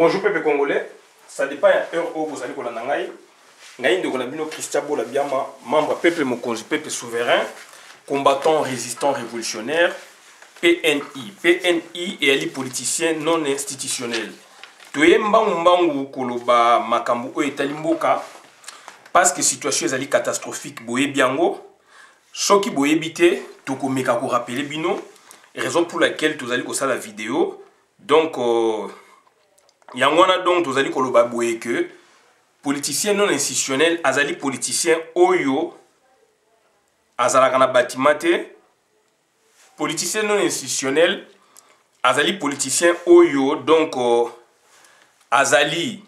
Bonjour peuple congolais, ça dépend de l'heure où vous allez pour la Nangaï. Naïm de Golabino Christian Bolabiama, membre peuple Mokonzi, peuple souverain, combattant, résistant, révolutionnaire, PNI. PNI et les politiciens non institutionnels. Toye mbangu koloba makambu o etalimboka parce que situation est catastrophique boye biango. Choki boye bité, toko meka ko rappeler bino, raison pour laquelle tu allez ça la vidéo. Donc yangwana donc tu allez koloba boye que politicien non institutionnel azali politicien oyo azalaka na batimate. Politicien non institutionnel azali politicien oyo donc azali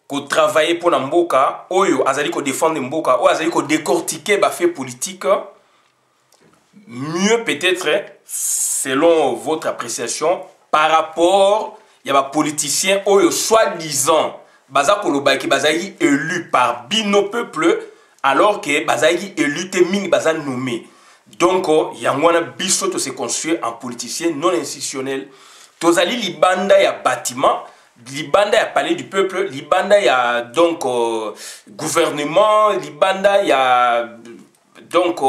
ko travailler pour mboka oyo azali ko défendre mboka oyo azali ko décortiquer ba fait politique mieux peut-être selon votre appréciation par rapport il y a ba politicien oyo soi-disant baza koloba ki bazali élu par bino peuple alors que bazali élu te ming baza nommé. Donc yangwana biso to se construire en politicien non institutionnel. Tozali libanda ya bâtiment, libanda ya palais du peuple, libanda ya donc gouvernement, libanda ya donc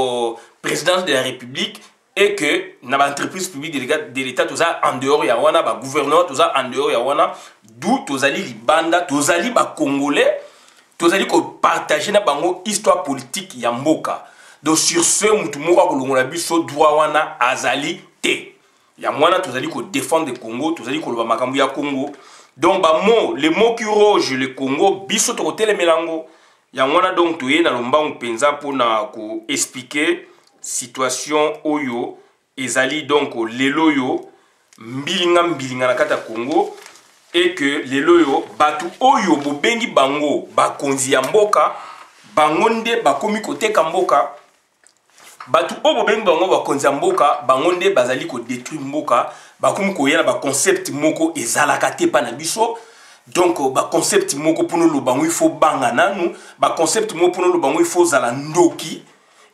présidence de la République et que na ba entreprise publique de l'État toza en dehors ya wana ba gouvernement toza en dehors ya wana d'où tozali libanda tozali ba congolais tozali ko partager na bango histoire politique ya mboka. Donc sur ce mutumoko kolongola biso droit wana azali te. Ya mwana tozali ko défendre le Congo, tozali ko loba makambu ya Congo. Donc ba mot, les mots qui rogent le Congo, biso to tele melango. Ya mwana donc toye na lombangu penza pona ko expliquer situation oyo ezali donc lelo yo mbilinga na kata Congo et que lelo yo batu oyo bobengi bango bakonzi ya mboka bangonde bakomi koteka mboka. Batu obo bengi bango bakonzi ya mboka bangonde bazali ko détruire mboka bakomi koyela ba concept moko ezalaka te pa na biso. Donc ba concept moko pono lo bango il faut banga nanu ba concept moko pono lo bango il faut zala ndoki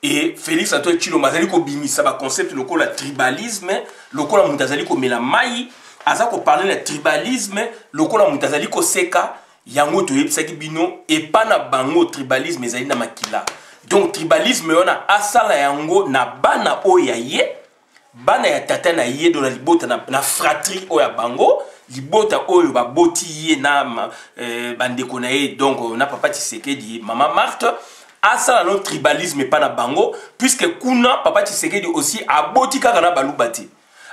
et Félix Antoine Tshilombo bazali ko bimisa ba concept lokola tribalisme lokola mutu azali ko mela mai aza ko parler la tribalisme lokola mutu azali ko seka yango to yebisaki bino et pas na bango tribalisme ezali na makila. Donc tribalisme yona asala yango na bana oya ye bana ya tata na ye do na libota na fratrie oya bango libota oyo ba boti ye na bandeko na ye donc na papa Tshisekedi maman Marthe asala no tribalisme pas na bango puisque kuna papa Tshisekedi aussi aboti kaka na balubati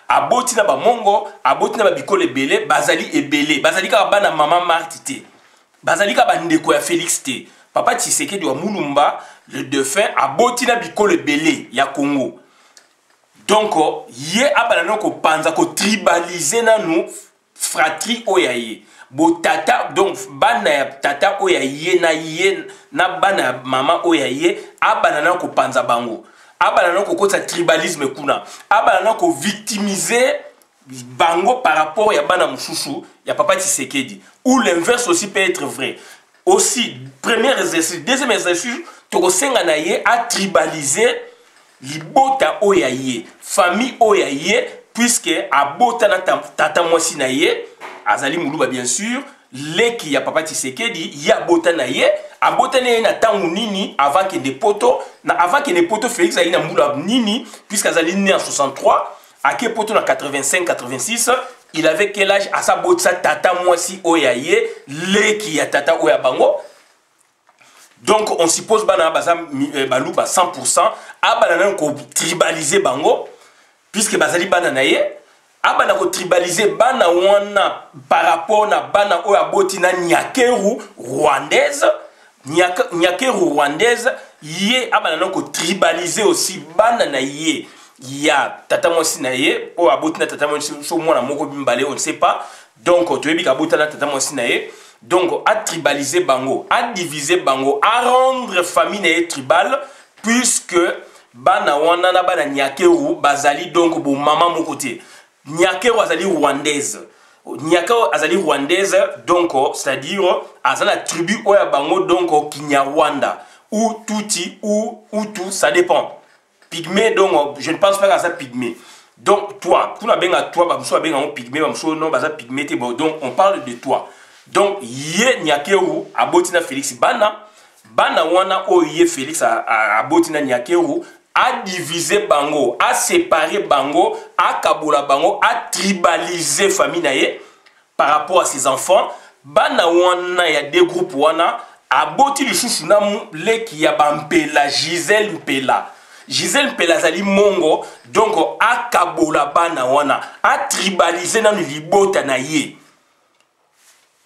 aboti na ba mongo aboti na ba bikole belé bazali ebele bazali ka bana maman Marthe te bazali ka bandeko ya Félix te. Papa Tshisekedi wa Mulumba, le défunt, a botina bikole belé ya Congo. Donc, ye abalano ko panza ko tribaliser na nou fratrie oyaye. Bo tata, donc, bana ya tata oyaye na bana ya mama oyaye, abalano ko panza bango. Abalano ko kota tribalisme kuna. Abalano ko victimiser bango par rapport ya bana mususu, ya Papa Tshisekedi. Ou l'inverse aussi peut être vrai. Aussi, premier exercice, deuxième exercice, tokosenga na ye a tribaliser libota oyaye, famille oyaye, puisque abota na tata mwasi na ye, azali muluba bien sûr, leki ya Papa Tshisekedi, ya bota na ye, abota na ye na tangu nini, avant que des potos, avant que des potos Félix ayi na muluba nini, puisque azali né en 63, à que poto na 85-86, il avait quel âge à sa botsa tata mwasi oyaye leki ya tata oya bango. Donc on suppose bana bazam baluba 100% abana ko tribaliser bango puisque bazali bana na ye abana ko tribaliser bana wana par rapport na bana oya boti na nyakeru rwandaise nyakeru rwandaise ye abana ko tribaliser aussi bana na ye. Il y a tata mwasi na ye o aboti na tata mwasi so mwana moko bimbale on ne sait pas donc to yebi ka bota na tata mwasi na ye donc a tribaliser bango a diviser bango a rendre famille na ye tribal puisque bana wana na bana nyakeru bazali donc bo mama moko te nyakeru azali rwandaise nyakeru azali rwandaise donc c'est-à-dire azala tribu oya bango donc Kinyarwanda ou Tutsi ou Hutu ça dépend. Pygmée, donc je ne pense pas à ça pygmée. Donc, toi, pour benga toi, bamso benga on pygmé, bamso non, baza pygmé, bon, donc on parle de toi. Donc, yé Nyakeru, abotina Félix Bana, Bana wana o yé Félix abotina Nyakeru, a divisé bango, a séparé bango, a kabola bango, a tribalisé famille naye par rapport à ses enfants. Bana wana, il y a des groupes wana, a boti le chouchouna le qui a Mpela, Gisèle Mpela. Gisèle Mpela zali mongo, donc a kabola bana wana, a tribalisé dans le libota naye.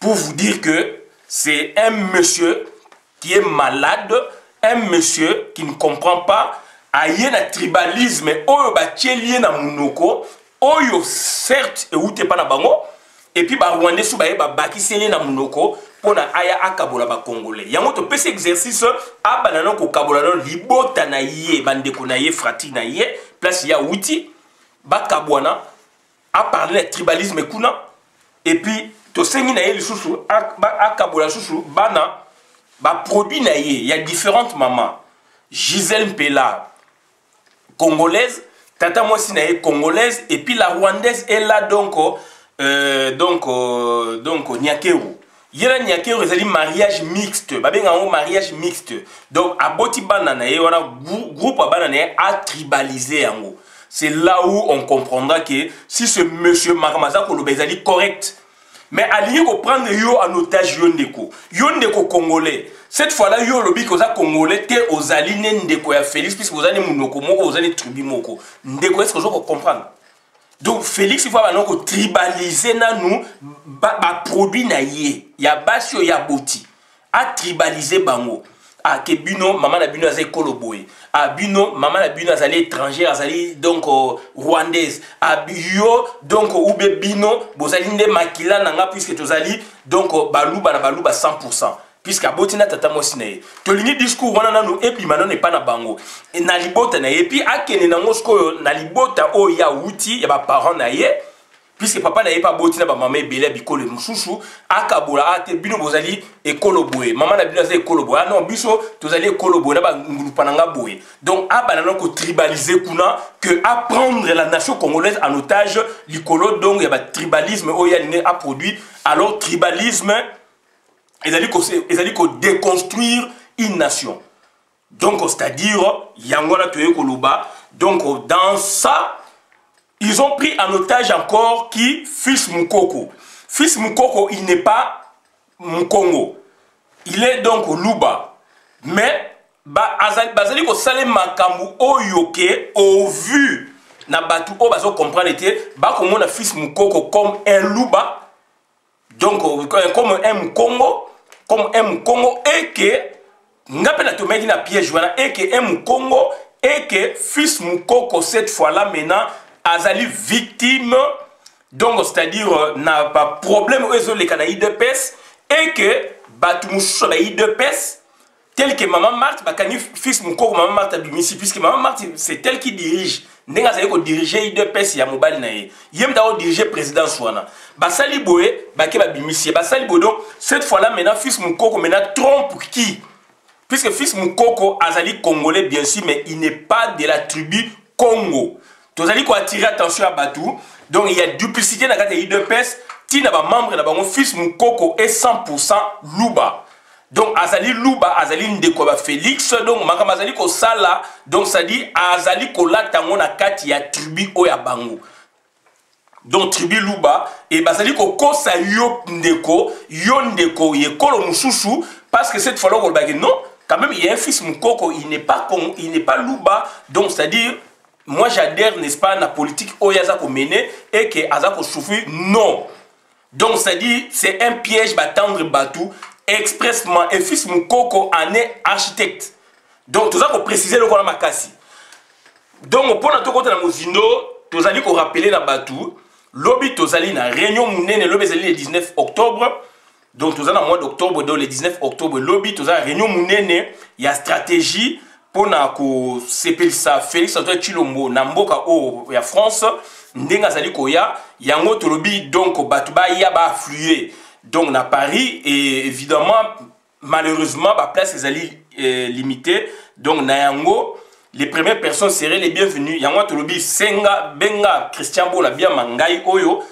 Pour vous dire que c'est un monsieur qui est malade, un monsieur qui ne comprend pas. Aye na tribalisme oyo ba tielie na munoko oyo certes e outé pa na bango et puis ba rwandais sou ba ye ba bakiseli na munoko pona aya akabola ba congolais yango to pese exercice a banana ko kabola no libota na ye bandeko na ye frati na ye place ya outi ba kabwana a parler de tribalisme kuna et puis to sengi na ye lisusu akabola susu bana ba produit na ye il y a différentes mamans Gisèle Mpela congolaise, tata moi si nae congolaise et puis la rwandaise est là donc Nyakeru. Yela Nyakeru c'est un mariage mixte, babenga un mariage mixte. Donc aboti bana nae wana groupe bana nae a tribalisé yango. C'est là où on comprendra que si ce monsieur Makamaza Koloba est correct, mais aligné ko prendre yo en otage Yondeko congolais. Cette fois-là, yo lobi koza congolais te ozali ne ndeko ya Félix puisque vous allez munoko moko vous allez tribu moko. Ndeko est-ce que je peux comprendre? Donc Félix il faut banoko tribaliser na nous ba produit na ye. Ya basio ya boti. A tribaliser bango. A ke bino maman na bino azali koloboé. A bino maman na bino azali étrangère azali donc rwandaise. A bio donc oube bino bozali nde makila nanga puisque tozali donc baluba na baluba 100%. Puisque abotina tata mosinae to lingi discours wana nanu epi manone pa na bango e na libota na ye puis akene na ngosko na libota o ya wuti ya ba parents na ye puisque papa na ye pa botina ba mama ebele bikolo mususu akabola ate bino bozali ekolo boye mama na bino za ekolo boye non biso tozali ekolo boye na ba ngulupa nanga boye donc abana ko tribaliser kuna que apprendre la nation congolaise en otage likolo donc ya ba tribalisme o ya ne a produit alors tribalisme ils allaient déconstruire une nation. Donc, c'est-à-dire, Yangola Toye Koluba. Donc, dans ça, ils ont pris en otage encore qui Fils Mukoko. Fils Mukoko, il n'est pas Mukongo. Il est donc Luba. Mais, Bazali ko sale makambu oyoke au vu na batu o bazo comprendre était ba comme on a Fils Mukoko comme un Luba. Donc, comme un Mukongo. Comme un Congo et que n'appelle to mettre na piège voilà et que un Congo et que fils Mukoko cette fois-là maintenant azali victime donc c'est-à-dire n'a pas problème aux les canaïs de pes et que batumuso la de pes tel que maman Marthe bakani fils Mukoko maman Marthe abimisi puisque maman Marthe c'est elle qui dirige ndenga zali ko diriger de pes ya mobile na ye yem da diriger président swana basali boye bake babimisi basali boye donc cette fois là maintenant fils Mukoko maintenant trompe qui puisque fils Mukoko azali congolais bien sûr mais il n'est pas de la tribu Congo tozali ko attirer attention à Batou donc il y a duplicité na kata de pes tina ba membre na bango fils Mukoko est 100% Luba. Donc azali Luba azali ndeko ba Félix donc makama azali ko sala donc ça dit azali ko latango na kati ya tribu o ya bango donc tribu Luba et bazali ko kosa yo ndeko ye kolo mususu parce que cette fois-là on va dire non quand même il y a un fils Mukoko il n'est pas Luba donc c'est à dire moi j'adhère n'est-ce pas à la politique oyaza ko mener et que azako souffrir non donc c'est à dire c'est un piège batendre Batou expressement et fils Mukoko en est architecte donc tout ça pour préciser le qu'on makasi donc pour notre côté na mozindo tout ça dit qu'on rappeler na Batou lobby tozali na réunion munene lobby zali le 19 octobre donc tout ça dans mois d'octobre donc le 19 octobre lobby tout ça réunion munene il y a stratégie pour na ko sepelisa Félix Antoine Tshilombo na mboka o ya France ndenga zali ko ya yango to lobby donc batu ba ya ba affluer donc na Paris et évidemment malheureusement ba place zali limitée donc na yango les premières personnes seraient les bienvenues. Yango tolobi senga benga Christian Bola bien mangai oyo.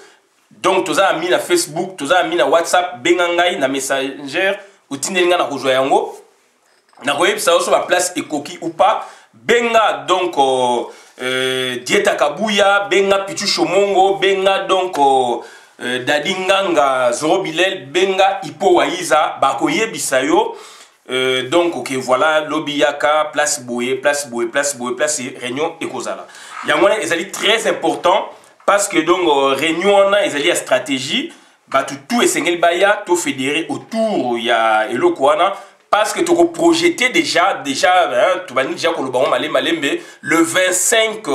Donc toza ami na Facebook, toza ami na WhatsApp, benga ngai na Messenger, utinelinga na rejoindre yango. Na koyebisa oso ba place ekoki ou pas. Benga donc Dieta Kabuya, benga Pichu Shomongo, benga donc Dadinganga Zorobilel, benga Ipo Waiza, bakoye bisayo. Donc ok voilà lobbyaka place boye place réunion ekozala. Yangona ezali très important parce que donc réunion na ezali a stratégie ba tout esengel baya to fédéré autour ya eloko wana. Parce que tu as projeté déjà tu vas déjà le 25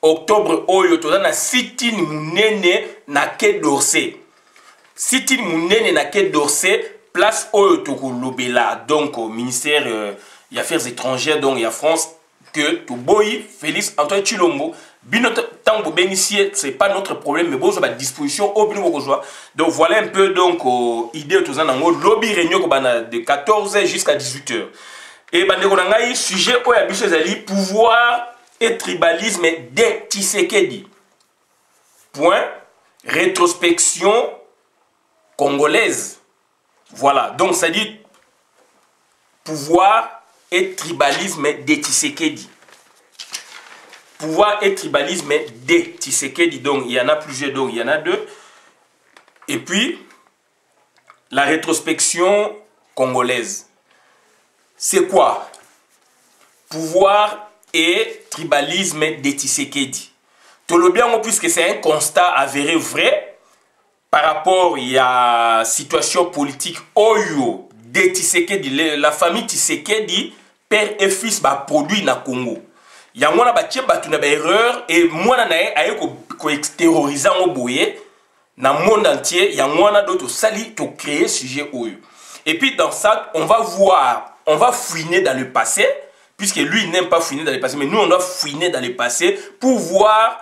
octobre, tu as sit-in munene na quai d'Orsay. Sit-in munene na quai d'Orsay, place où tu as donc au ministère des Affaires étrangères, donc il y a France, que tu boy Félix Antoine Chilombo. Tant que bénéficier, ce n'est pas notre problème, mais bon, à disposition au niveau de donc voilà un peu donc idée de lobby réunion de 14h jusqu'à 18h. Et le sujet où il y a pouvoir et tribalisme de Tshisekedi. Point. Rétrospection congolaise. Voilà. Donc ça dit pouvoir et tribalisme de Tshisekedi. Pouvoir et tribalisme de Tshisekedi. Donc, il y en a plusieurs, donc il y en a deux. Et puis, la rétrospection congolaise. C'est quoi? Pouvoir et tribalisme de Tshisekedi. Tout le bien, puisque c'est un constat avéré vrai, par rapport à la situation politique Oyo de Tshisekedi, la famille Tshisekedi, père et fils, produit na Congo. Il y a une erreur et moi je suis terrorisant au boye dans le monde entier. Il y a d'autres sali to créer sujet au. Et puis dans ça, on va voir, on va fouiner dans le passé, puisque lui il n'aime pas fouiner dans le passé, mais nous on doit fouiner dans le passé pour voir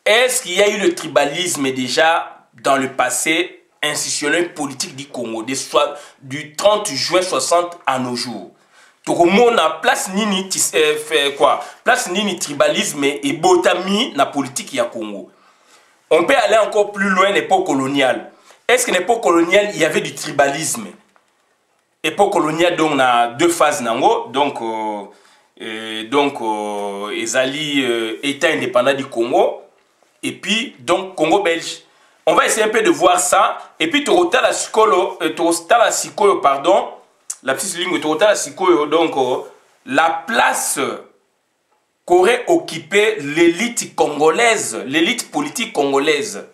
est-ce qu'il y a eu le tribalisme déjà dans le passé institutionnel politique du Congo, du 30 juin 60 à nos jours. Tout le monde a place nini place nini tribalisme et botami na politique ya Congo. On peut aller encore plus loin l'époque coloniale. Est-ce que l'époque coloniale il y avait du tribalisme? Époque coloniale donc on a deux phases nango donc ezali état indépendant du Congo et puis donc Congo belge. On va essayer un peu de voir ça et puis tu rota la psycholo pardon. La petite ligne de donc la place qu'aurait occupé l'élite congolaise, l'élite politique congolaise,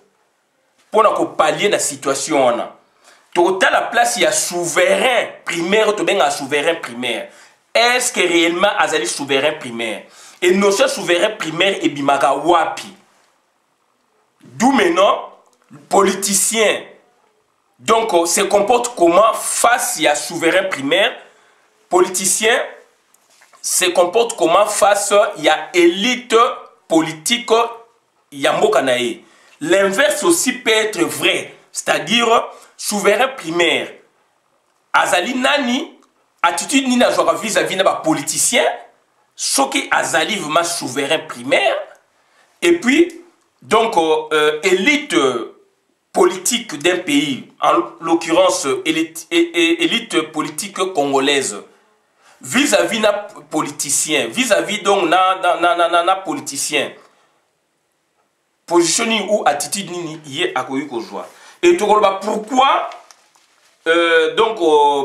pour nous pallier la situation. Total la place, il y a souverain primaire, tu bien un souverain primaire. Est-ce que réellement Azali souverain primaire? Et nos souverain primaire et Bimaka Wapi. D'où maintenant, politiciens. Donc, se comporte comment face à souverain primaire, politicien, se comporte comment face à élite politique, Yambokanae. L'inverse aussi peut être vrai, c'est-à-dire souverain primaire. Azali Nani, attitude ni na joie vis-à-vis de politicien, ce qui Azali vraiment souverain primaire, et puis, donc, élite politique d'un pays, en l'occurrence élite politique congolaise, vis-à-vis na politicien, vis-à-vis donc na politicien, positionning ou attitude ni yé akoyi ko joie. Et pourquoi donc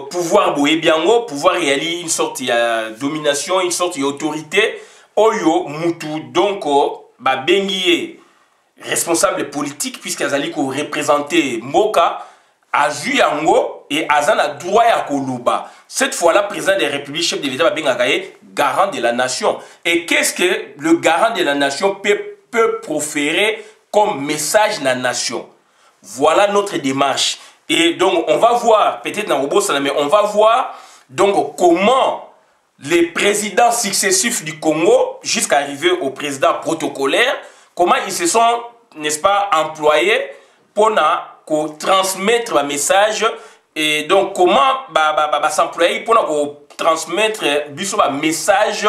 pouvoir boye biango, pouvoir réaliser une sorte de domination, une sorte d'autorité, oyo mutu donc ba bengiye responsable politique puisque azali ko représenter Moka azu yango et azana droit ya koluba. Cette fois-là, président des républiques, chef de l'État Babengakaye, garant de la nation. Et qu'est-ce que le garant de la nation peut proférer comme message à la nation? Voilà notre démarche. Et donc on va voir, peut-être dans Robo Salam, mais on va voir donc comment les présidents successifs du Congo, jusqu'à arriver au président protocolaire, comment ils se sont, n'est-ce pas, employés pour transmettre un message et donc comment s'employer pour transmettre un message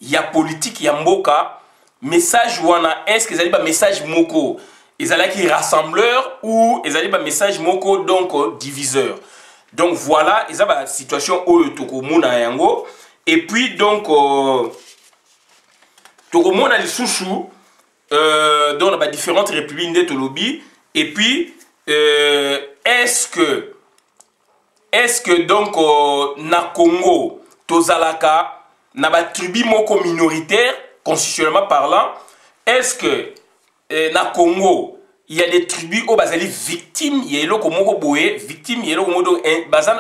il y a politique, il y a mboka, message wana, est-ce que ezali ba message moko, ezali qui rassembleur ou ezali ba message moko donc diviseur. Donc voilà, eza ba situation oyo tokomona yango. Et puis donc tokomona lisusu dans ba différentes républiques de Tolobi. Et puis est-ce que donc na Congo tozalaka na ba tribu moko minoritaire constitutionnellement parlant, est-ce que na Congo il y a des tribus où bazali victimes, il y a eloko moko boye, victimes, il y a eloko moko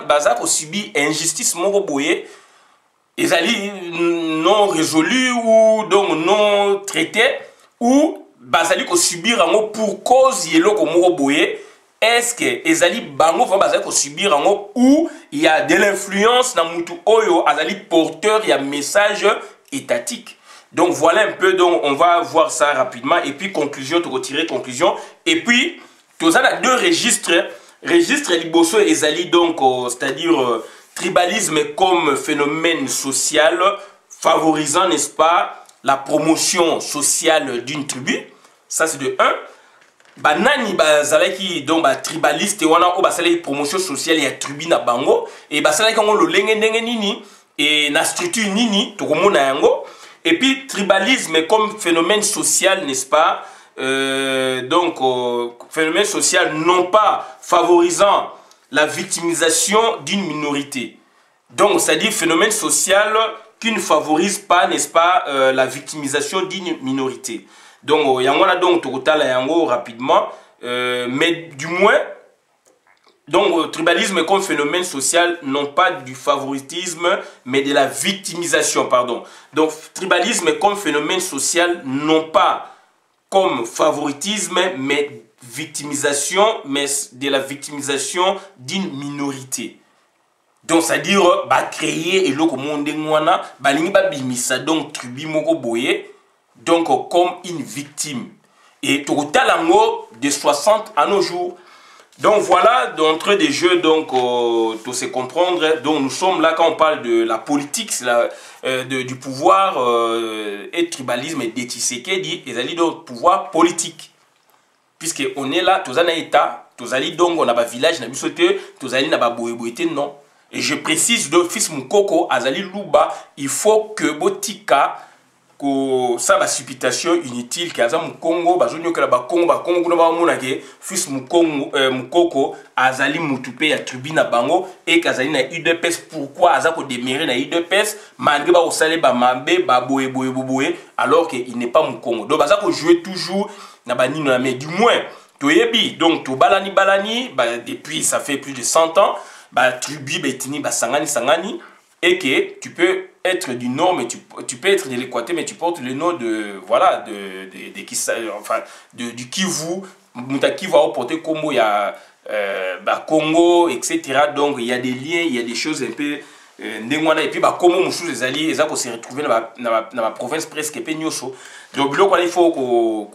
baza ko subir injustice moko boye, ezali non résolu ou donc non traité, ou bazali ko subir ango pour cause il y a eloko moko boye. Est-ce que ezali bango va bazali ko subir ango ou il y a de l'influence na mutu oyo azali porteur, il y a message étatique. Donc voilà un peu, donc on va voir ça rapidement. Et puis conclusion, tu retirer conclusion. Et puis, tu as deux registres. Registre Liboso et Zali, donc c'est-à-dire tribalisme comme phénomène social favorisant, n'est-ce pas, la promotion sociale d'une tribu. Ça c'est de 1. Banani bazalaki donc ba tribaliste wana o basala promotion sociale ya tribu na bango et basala kango lo lenge ndenge nini et na structure nini to komona yango. Et puis, tribalisme comme phénomène social, n'est-ce pas? Phénomène social non pas favorisant la victimisation d'une minorité. Donc, c'est-à-dire phénomène social qui ne favorise pas, n'est-ce pas, la victimisation d'une minorité. Donc, yango na donc tokotala yango rapidement, mais du moins, donc, tribalisme comme phénomène social, non pas du favoritisme, mais de la victimisation, pardon. Donc, tribalisme comme phénomène social, non pas comme favoritisme, mais victimisation, mais de la victimisation d'une minorité. Donc, c'est-à-dire, créer et l'autre monde ngwana, balingi ba bimisa donc tribu moko boye, donc comme une victime. Et totalango de 60 à nos jours. Donc voilà, d'entrée des jeux, donc tout se comprendre. Donc nous sommes là quand on parle de la politique, du pouvoir et tribalisme et Tshisekedi, et ali donc pouvoir politique. Puisque on est là, tous en état, tous ali donc on a pas village, on a bisoté, tous ali n'a pas boéboété, non. Et je précise de fils Mukoko, Azali Luba, il faut que Botika ko ça va supputation inutile que azam Congo bazonyo que la Congo kuna ba mona ke fils Mukoko azali mutupe ya tribu na bango et kazali na UDPS. Pourquoi azako démérer na UDPS malgré ba osale ba mabe ba boye alors que il n'est pas Mukongo. Donc bazako jouer toujours na banino na mais du moins toyebi donc to balani depuis ça fait plus de 100 ans ba tribu betini ba sangani et que tu peux être du nord, mais tu peux être de l'Équateur, mais tu portes le nom de, voilà, du Kivu, Moutaki va porter Congo, il y a Congo, etc. Donc il y a des liens, il y a des choses un peu, et puis Congo, Moussou, les alliés, ils ont se retrouvé dans la province presque Peñoso. Donc il faut qu'on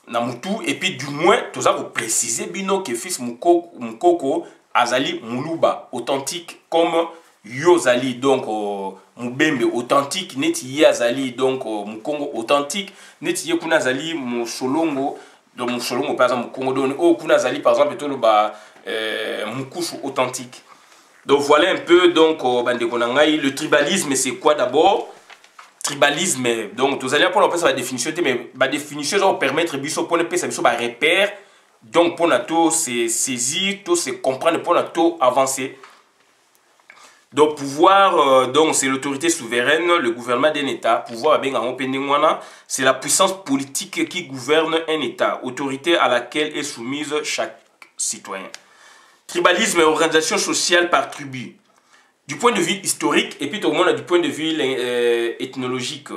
na Moutou, et puis du moins, tout ça, vous précisez, Bino, que fils Mukoko, Azali Muluba, authentique comme Yozali, donc Mubembe, authentique, Neti Azali, donc Mukongo, authentique, Neti Kuna Azali, Musolongo, donc Musolongo, par exemple, Mukongo, donc Kuna Azali, par exemple, Mukushu, authentique. Donc voilà un peu, donc, le tribalisme, c'est quoi d'abord? Tribalisme, donc, vous allez pour la définition, mais la définition va permettre de repère. Donc, pour nous saisir, tout se comprendre, pour nous avancer. Donc, pouvoir, donc c'est l'autorité souveraine, le gouvernement d'un État. Pouvoir, c'est la puissance politique qui gouverne un État. Autorité à laquelle est soumise chaque citoyen. Tribalisme, organisation sociale par tribu. Du point de vue historique, et puis tout le monde a du point de vue ethnologique.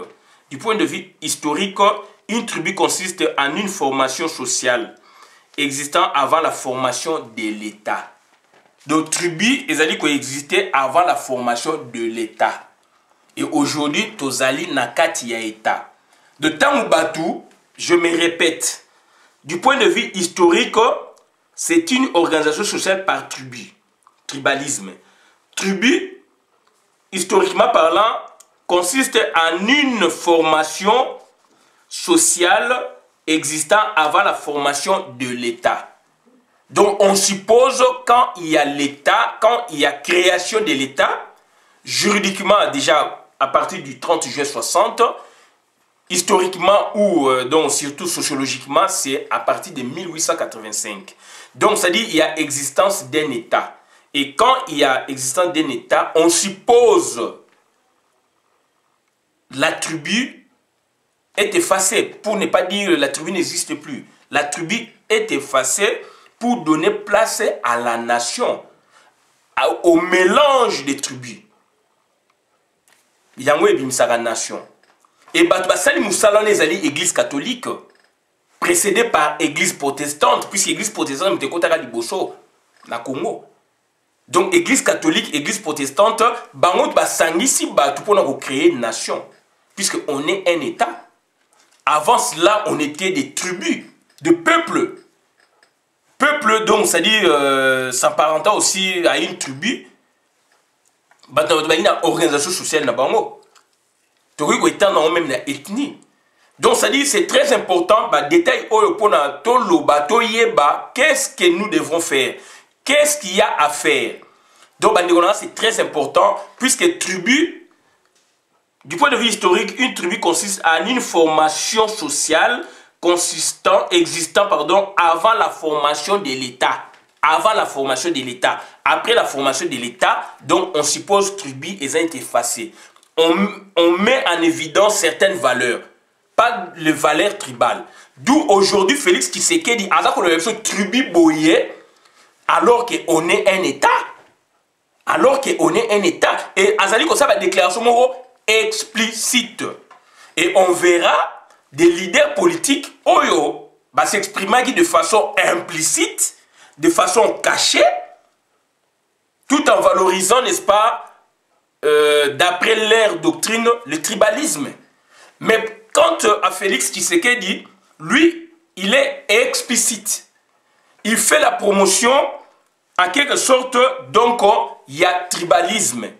Du point de vue historique, une tribu consiste en une formation sociale existant avant la formation de l'État. Donc, tribus, ils coexistaient avant la formation de l'État. Et aujourd'hui, Tozali Nakati ya État. De temps Batou, je me répète, du point de vue historique, c'est une organisation sociale par tribu. Tribalisme. Tribu, historiquement parlant, consiste en une formation sociale existant avant la formation de l'État. Donc on suppose quand il y a l'État, quand il y a création de l'État, juridiquement déjà à partir du 30 juillet 60, historiquement ou donc surtout sociologiquement, c'est à partir de 1885. Donc ça dit il y a existence d'un État. Et quand il y a existence d'un État, on suppose la tribu est effacée, pour ne pas dire la tribu n'existe plus. La tribu est effacée pour donner place à la nation, au mélange des tribus. Il y a une nation. Et basali musala les alliés église catholique, précédée par église protestante, puisque l'église protestante était kotaka liboso na Congo. Donc église catholique, église protestante, bangot basangisi batu pour créer une nation, puisque on est un État. Avant cela, on était des tribus, de peuples. Peuple, donc, c'est-à-dire s'apparentant aussi à une tribu, une organisation sociale na bango. Donc, étant dans même la ethnie. Donc, c'est-à-dire c'est très important, détail qu'est-ce que nous devons faire, qu'est-ce qu'il y a à faire. Donc, c'est très important, puisque tribu, du point de vue historique, une tribu consiste en une formation sociale existant avant la formation de l'État. Avant la formation de l'État. Après la formation de l'État, donc on suppose tribu et ça est effacé. On met en évidence certaines valeurs, pas les valeurs tribales. D'où aujourd'hui Félix Tshisekedi dit tribu boyé alors qu'on est un État. Alors qu'on est un État. Et Azali comme ça va déclaration explicite. Et on verra des leaders politiques oyo s'exprimer de façon implicite, de façon cachée, tout en valorisant, n'est-ce pas, d'après leur doctrine, le tribalisme. Mais quant à Félix Tshisekedi, lui, il est explicite. Il fait la promotion, en quelque sorte, donc, il y a tribalisme.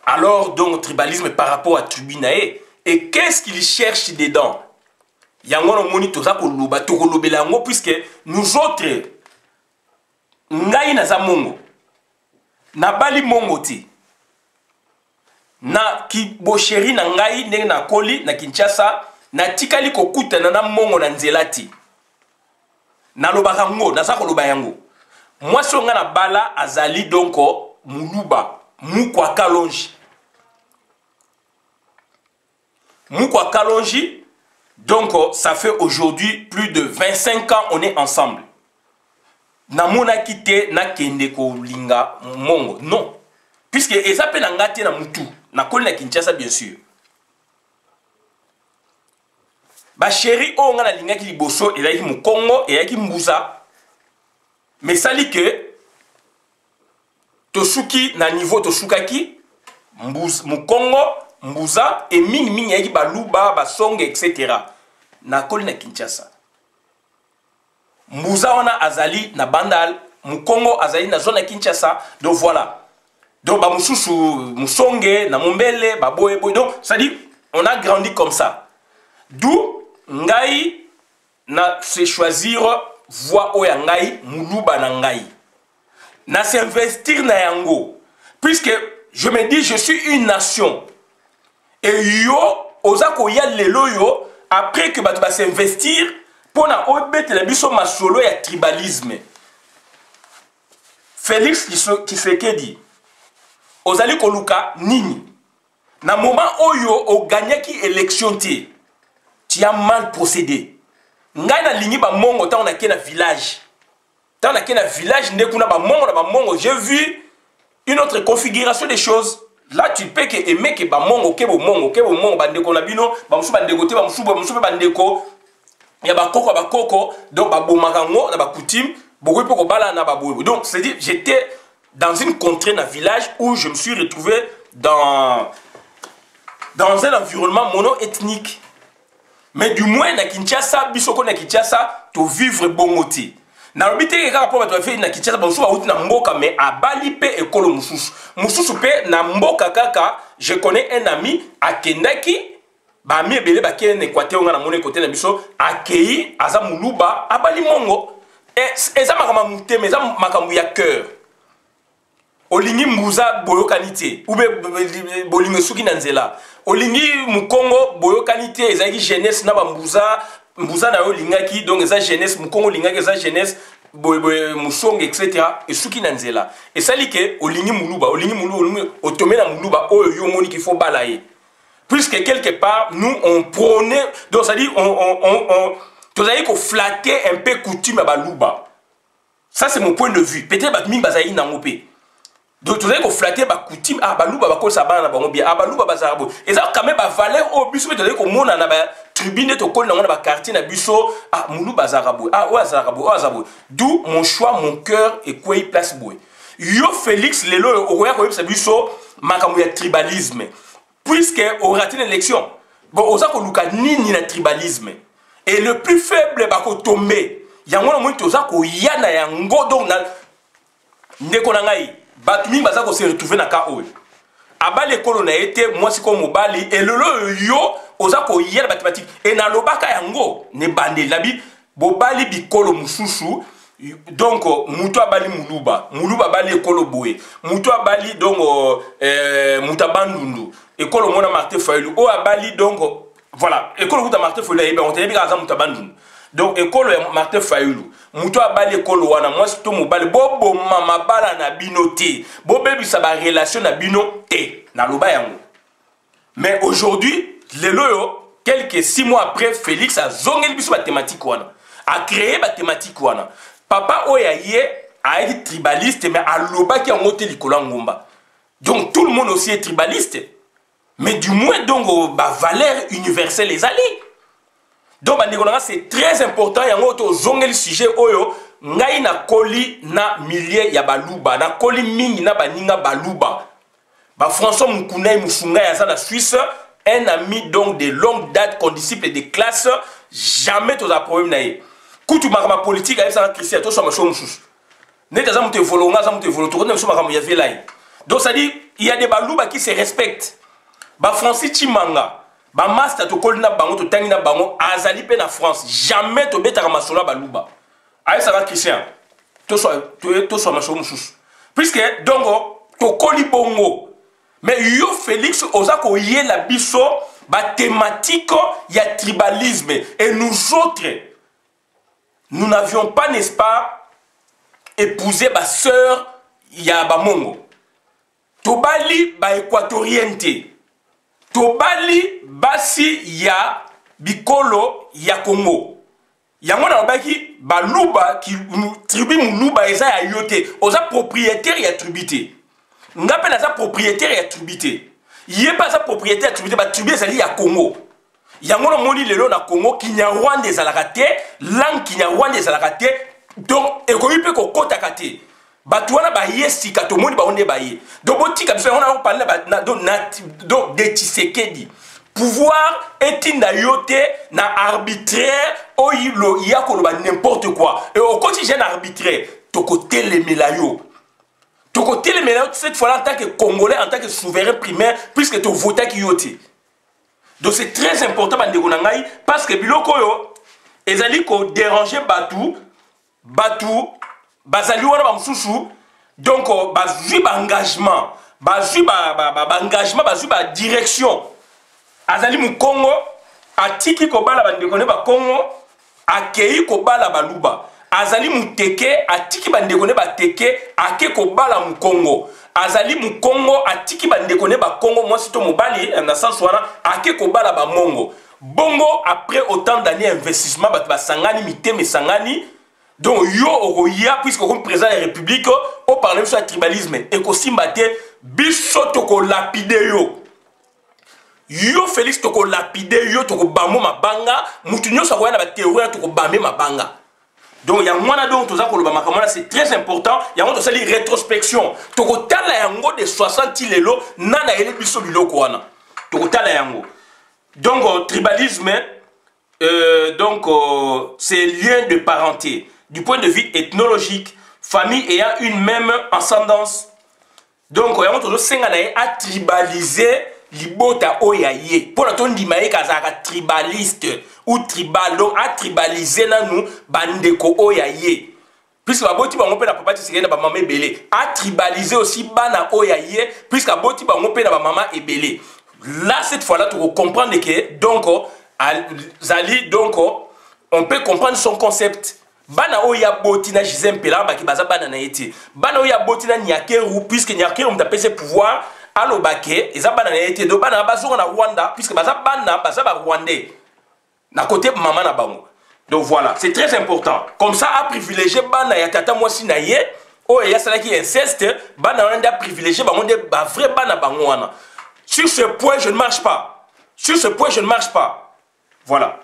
Alors, donc, tribalisme par rapport à Tribinae. Et qu'est-ce qu'il cherche dedans? Puisque nous autres, ngai naza mongo, na bali mongo ti, na ki bosheri na ngai ndenge na koli na Kinshasa, na tikali kokuta na mongo na nzelati. Na lobaka ngo, na sako loba yango. Moi songa na bala azali donko muluba, mukwa kalonji. Mukwa kalonji, donc ça fait aujourd'hui plus de 25 ans on est ensemble. Namona kite na kende ko linga mongo. Non. Puisque eza pe na ngati na mutu. Na koli na Kinshasa bien sûr. Ba chéri o nga na linga ki liboso ezaki mu Congo ezaki mbuza. Mais sali que tosuki na niveau tosukaki mu Congo mbuza et mingi ezaki baluba basonge etc. Na koli na Kinshasa. Mbuza wana azali na bandal, Mukongo azali na zone Kinshasa. Donc voilà. Donc ba mususu musonge na mumbele ba boye boye. Donc ça dit on a grandi comme ça. D'où ngai na se choisir voie oya ngai muluba na ngai. Na s'investir na yango puisque je me dis je suis une nation. Et yo ozako ya lelo yo après que batu ba s'investir pour na obete la biso masolo ya tribalisme. Félix Tshisekedi ozali koluka nini na moment oyo o gagnaki élection ti tu as mal procédé. Ngai na lingi ba mongo ta on a na village. Ta on a na village ndekuna ba mongo j'ai vu une autre configuration des choses. Là tu peux que aimer que ba mongo ke bo mongo bandeko na bino ba musu bandeko te ba musu bandeko ya bakoko donc babomakango na bakoutume beaucoup pour bala na baboyo. Donc c'est dire j'étais dans une contrée dans un village où je me suis retrouvé dans un environnement mono-ethnique. Mais du moins na Kinshasa bisoko na Kinshasa to vivre bongoti na lobite ke kaka po bato fait na Kinshasa banso ba uti na mboka mais abali pe ekolo mususu pe na mboka kaka je connais un ami akendaki ba mi ebele ba ken Équateur nga na mona côté na biso akei aza muluba abali mongo eza makambo mute mais eza makambo ya cœur olingi mbuza boyokani te ube bolingo suki na nzela olingi mukongo boyokani te ezaki jeunesse na mbuza na yo lingaki donc eza jeunesse mukongo lingaki eza jeunesse musonge etc et suki na nzela esali ke olingi muluba otome na muluba oyo yo moni qu'il faut balayer puisque quelque part nous on prônait donc ça dit tu as dit qu'on flattait un peu coutume à baluba ça c'est mon point de vue peut-être batmi bazayi na ngopé donc tu as dit qu'on flattait ba coutume ah baluba ba ko sabana na bango bien ah baluba bazarabo et ça quand même ba valeur au biso tu as dit qu'on mona na ba tribune to ko na ba quartier na biso ah mulu bazarabo ah azarabo d'où mon choix mon cœur et quoi il place boy yo Félix lelo okoya ko yebisa biso makambo ya tribalisme puisque on raté l'élection bon oza ko luka nini na tribalisme et le plus faible ba ko tomber yango na moto oza ko yana yango donc na ndeko na ngai batumi baza ko se retrouver na ka oyo abali ekolo na été moi siko mobali et lelo yo oza ko yana mathématique et na lobaka yango ne bande labi bobali bikolo mususu donc muto abali muluba bali ekolo boye muto abali donc mutabandundu ekolo mona Martin Fayulu o abali donc voilà ekolo muta Martin Fayulu ebe on tebi kaza mutabandundu donc ekolo ya Martin Fayulu muto abali ekolo wana moi to mobali bobo mama bala na bino te bobebisa ba relation na bino te na loba yango mais aujourd'hui lelo quelques 6 mois après Félix a zongeli biso ba thématique wana a créé ba thématique wana papa oyaye a été tribaliste mais a loba qui a monté l'ikola ngomba donc tout le monde aussi est tribaliste mais du moins donc ba valeur universelle les alliés donc c'est très important yango to zongeli sujet oyo ngai na koli na milieu ya baluba na koli mingi na baninga baluba ba François Moukounai Musunga ya na Suisse un ami donc de longue date condisciple de classe jamais to za problème naé kutu makama politique avec ça Christian to so ma mususu neta za mutu evolonga za mutu evolo to ko na so makama ya velai donc ça dit il y a des baluba qui se respectent ba Francis Chimanga ba master to kolina bango to tangi na bango azali pe na France jamais to betaka masolo baluba avec ça Christian to so ma mususu puisque donc to koli bongo mais yo Félix ozako yela biso ba thématique ya tribalisme et nous autres nous n'avions pas, n'est-ce pas, épousé ma sœur Yabamongo. Tobali ba équatoriente. Tobali basi ya bikolo ya Congo. Yango na baki baluba ki tribu muluba eza ya yote. Oza propriétaire ya tribité. Ngape na za propriétaire ya tribité. Yé pas za propriétaire ya tribité ba tribu ezali ya Congo. Yango moni lelo na Congo Kinyarwanda ezalaka te langue Kinyarwanda ezalaka te donc ekoyi pe ko kota kate batu wana ba yesika to moni ba onde ba ye donc botika biso on a parlé donc de Tshisekedi pouvoir etinda yote na arbitraire oyilo yakolo ba n'importe quoi et au quotidien arbitraire to côté les melayo to côté les melayo cette fois en tant que Congolais en tant que souverain primaire puisque to voter ki yote. Donc c'est très important parce que biloko yo ezali ko déranger batu bazali wana ba mususu donc bazui ba engagement bazui ba engagement bazui ba direction azali mu Congo atiki ko bala bandeko ne ba Congo akei ko bala baluba azali mu teke atiki bandeko ne ba teke ake ko bala mu Congo azali mu Congo atiki bandeko ne ba Congo moi sito mobali na sens wana ake ko bala ba mongo bongo après autant d'années investissement ba sangani miteme sangani donc yo okoya puisque comme président de la République au parler sur le tribalisme et ko simbate biso to ko lapider yo Félix to ko lapider yo to ko bamo mabanga mutu nyoso ko na ba théorie to ko bamé mabanga. Donc, il y a un donc c'est très important. Il y a une rétrospection. Tokotala yango de 60 lelo nana ele biso biloko wana. Tokotala yango. Donc tribalisme donc c'est lien de parenté. du point de vue ethnologique, famille ayant une même ascendance. Donc, il y a un tribaliser libota oyaye. Pour la ton dimaye kazaka tribaliste ou tribal, donc à tribaliser nous bandeko oyaye. Puisque la boti bango pe na papa tisike na ba maman ebele. À tribaliser aussi bana oyaye, puisque la boti bango pe na ba maman ebele. Là, cette fois-là, tu comprends que, donc, Zali, donc, on peut comprendre son concept. Bana oya botina Gisem Pela baki baza bana na yeti. Bana oya botina Nyakeru puisque Nyakeru m'a ses pouvoirs à l'obake eza bana na yeti do bana bazo na Rwanda puisque baza ba Rwandais. Na côté maman na bango. Donc voilà, c'est très important. Comme ça à privilégier bana ya tata mwasi na ye o ya sala qui inceste bana wanda privilégier bango de ba vrai bana bango wana. Sur ce point je ne marche pas. Sur ce point je ne marche pas. Voilà.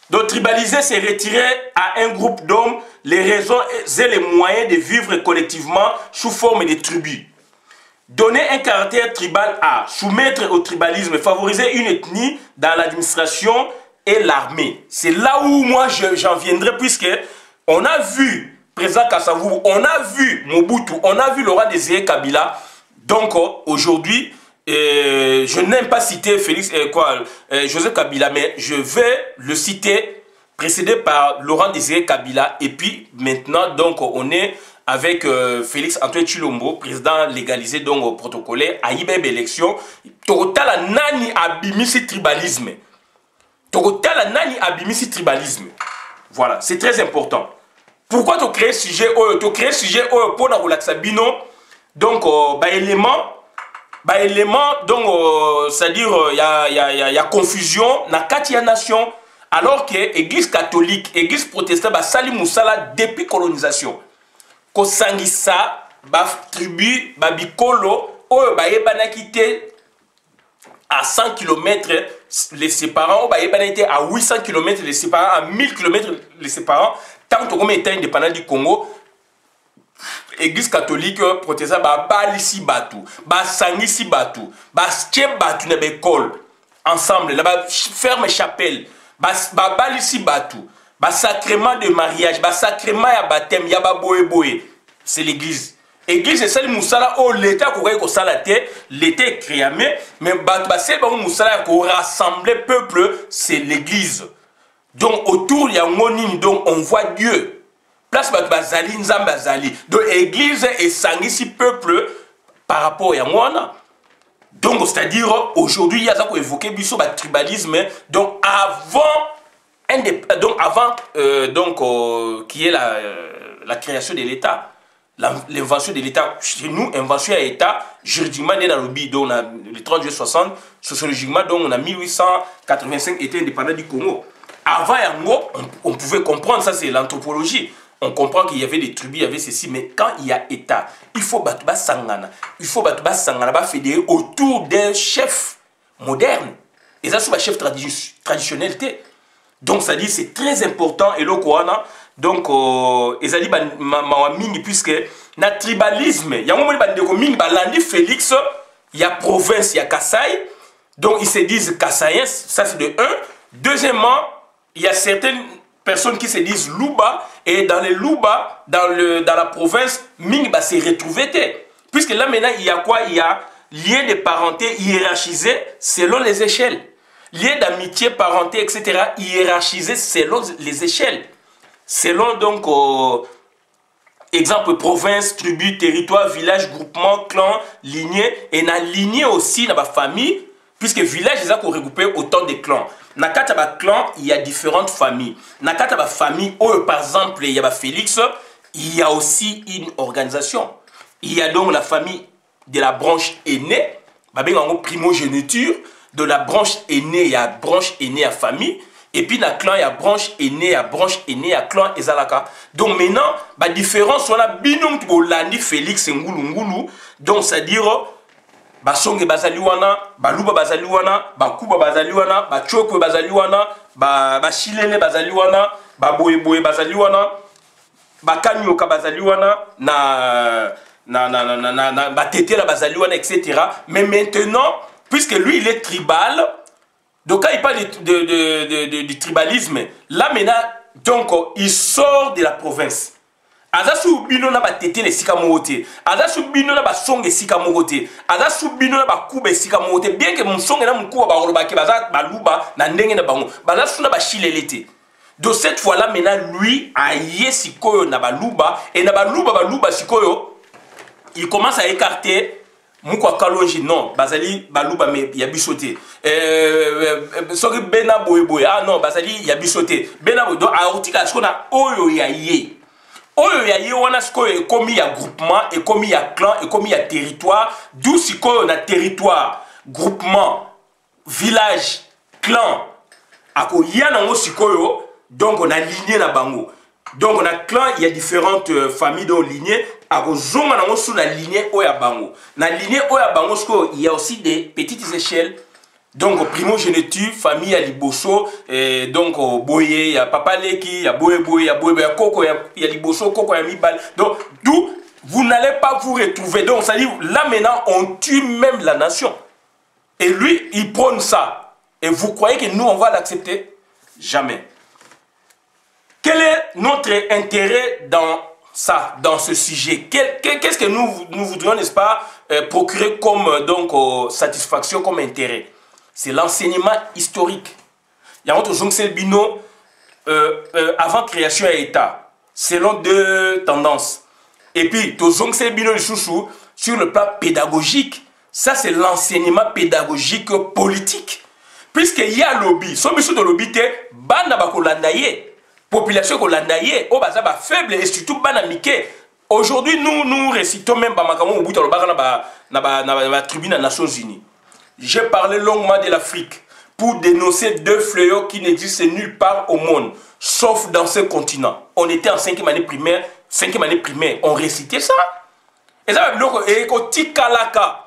Donc tribaliser, c'est retirer à un groupe d'hommes les raisons et les moyens de vivre collectivement sous forme de tribus. Donner un caractère tribal à soumettre au tribalisme, favoriser une ethnie dans l'administration et l'armée. C'est là où moi j'en viendrai puisque on a vu président Kassavou, on a vu Mobutu, on a vu Laurent Désiré Kabila. Donc aujourd'hui, je n'aime pas citer Joseph Kabila, mais je vais le citer, précédé par Laurent Désiré Kabila. Et puis maintenant, donc, on est avec Félix Antoine Tshilombo, président légalisé, donc protocolé, à IBEB élection. Tokotala nani abimisi tribalisme. Tokotala nani abimisi tribalisme. Voilà, c'est très important. Pourquoi tu crées sujet pour la relaxabino? Donc, donc, c'est-à-dire, il y a confusion dans la nation, alors que l'église catholique, l'église protestante, sali moussala depuis colonisation. Ko sangisa, tribu, bikolo, quitté à 100 km les séparants, à 800 km les séparants, à 1000 km les séparants, tant que comme état indépendant du Congo. Église catholique protestante balisi batu sangisi batu tie batu na l'école ensemble là ferme chapelle balisi batu sacrement de mariage sacrement ya baptême ya boye c'est l'église c'est celle musala oh l'état ko sala te l'état est créé mais batu c'est ba musala ko rassembler peuple c'est l'église donc autour ya ngoni donc on voit Dieu. Place bazali nzambe azali. Donc l'église est sangisi peuple par rapport à moi. Donc c'est-à-dire aujourd'hui il y a ça qu'on évoqué biso tribalisme donc avant qui est la création de l'État, l'invention de l'État. Chez nous invention de l'État juridiquement dans le lobby donc le 30 juillet 60 sociologiquement donc on a 1885 État indépendant du Congo. Avant on pouvait comprendre ça c'est l'anthropologie. On comprend qu'il y avait des tribus, il y avait ceci, mais quand il y a État, il faut battre Sangana. Il faut battre Sangana, fédérer autour d'un chef moderne. Et ça, c'est un chef traditionnel. Donc, ça dit, c'est très important. Et le Kouana, donc, ça dit, puisque, dans le tribalisme, il y a un moment où Félix, il y a province, il y a Kassai. Donc, ils se disent Kassaïens, ça c'est de un. Deuxièmement, il y a certaines personnes qui se disent Louba, et dans les Louba, dans la province, Ming va se retrouver. Puisque là maintenant, il y a quoi? Il y a lien de parenté hiérarchisé selon les échelles. Lien d'amitié, parenté, etc. hiérarchisé selon les échelles. Selon donc, exemple, province, tribu, territoire, village, groupement, clan, lignée. Et dans la lignée aussi, dans la famille, puisque village, ils ont regroupé autant de clans. Dans le clan, il y a différentes familles. Dans la famille, par exemple, il y a Félix, il y a aussi une organisation. Il y a donc la famille de la branche aînée, primogéniture. De la branche aînée, il y a branche aînée à famille. Et puis dans le clan, il y a branche aînée, à clan et Zalaka. Donc maintenant, la différence, on a binôme pour l'année Félix et Ngoulou. Donc c'est-à-dire, Basonge bazaliwana, Baluba bazaliwana, Bakuba bazaliwana, Bachokwe bazaliwana, Bachilele bazaliwana, Baboyeboye bazaliwana, Bakanyoka bazaliwana, Batetela bazaliwana, etc. Mais maintenant, puisque lui il est tribal, donc quand il parle du tribalisme, là maintenant, donc il sort de la province. Aza subino na ba tete le sika mote. Aza subino na ba songe sika mote. Aza subino na ba kube sika mote. Bien que mon songe na mkuba ba roloba ke baza baluba na ndenge na bango. Baza suna ba chilelete. Donc cette fois-là maintenant lui aye sikoyo na baluba et na baluba sikoyo il commence à écarter Mukwa Kalonji non bazali baluba me ya bisoté soki bena boye ah non bazali ya bisoté bena boye donc aotika skona oyo ya ye wana sikoyo ekomi ya groupement ekomi ya clan ekomi ya territoire d'où sikoyo na territoire groupement village clan ako yana ngo sikoyo donc on a ligné na bango. Donc on a clan, il y a différentes familles de lignées. À Kozonga na sous la lignée Oyabango. Na lignée Oyabango, il y a aussi des petites échelles. Donc primogéniture, famille à Liboso, donc Boye, il y a Papa Leki, il y a Boye, il y a Koko, il y a Liboso, Koko, il y a Mibal. Donc d'où vous n'allez pas vous retrouver. Donc ça dit là maintenant on tue même la nation. Et lui il prône ça. Et vous croyez que nous on va l'accepter? Jamais. Quel est notre intérêt dans ça, dans ce sujet? Qu'est-ce que nous voudrions, n'est-ce pas, procurer comme donc, satisfaction, comme intérêt? C'est l'enseignement historique. Il y a autre chose Bino avant création à État, selon deux tendances. Et puis, Bino sur le plan pédagogique, ça c'est l'enseignement pédagogique politique. Puisqu'il y a lobby, son mission de lobby, c'est bana bakolandaye. Population kolandaye, o baza ba faible et surtout banamike. Aujourd'hui, nous récitons même Bamakamo au bout de la tribune des Nations Unies. J'ai parlé longuement de l'Afrique pour dénoncer deux fléaux qui n'existent nulle part au monde, sauf dans ce continent. On était en 5e année primaire, on récitait ça. Et ça va dire que Tikalaka.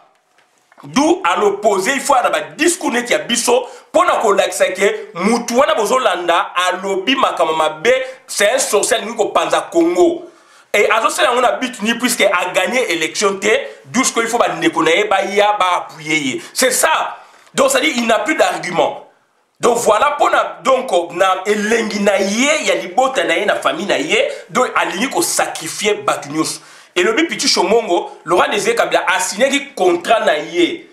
D'où à l'opposé, il faut avoir un discours net ya biso pour nous dire que Moutouana Bozolanda a lobby makamamabe, c'est un social qui panza Congo. Et à ce moment on a bituni puisque a gagné l'élection d'où ce qu'il faut appuyer. C'est ça. Donc ça dit il n'a plus d'argument. Donc voilà pour donc na elengi na ye ya libota na ye na famille na ye donc aligné ko sacrifier Batunius. Et le Pichu Chomongo, Laurent Désiré Kabila a signé un contrat naïe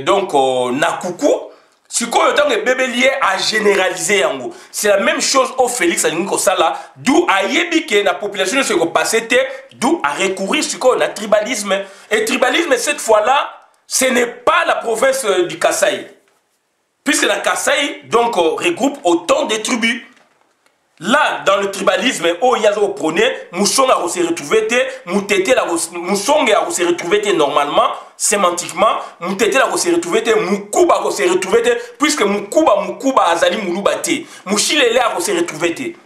donc Nakoukou. Ce qu'on entend que bébé lié a généralisé yango. C'est la même chose au Félix Alingo Sala, d'où a yébike la population se passé d'où a recourir sur quoi on a tribalisme. Et tribalisme cette fois-là, ce n'est pas la province du Kasaï. Puisque la Kasaï donc regroupe autant de tribus. Là, dans le tribalisme, oh, il y a un prôné, Moussonga a se retrouvé, Moussonga a se retrouvé normalement, sémantiquement, Moutete a se retrouvé, Moukuba a se retrouvé, puisque Moukuba Azali Mouloubate, Mouchilele a se retrouvé.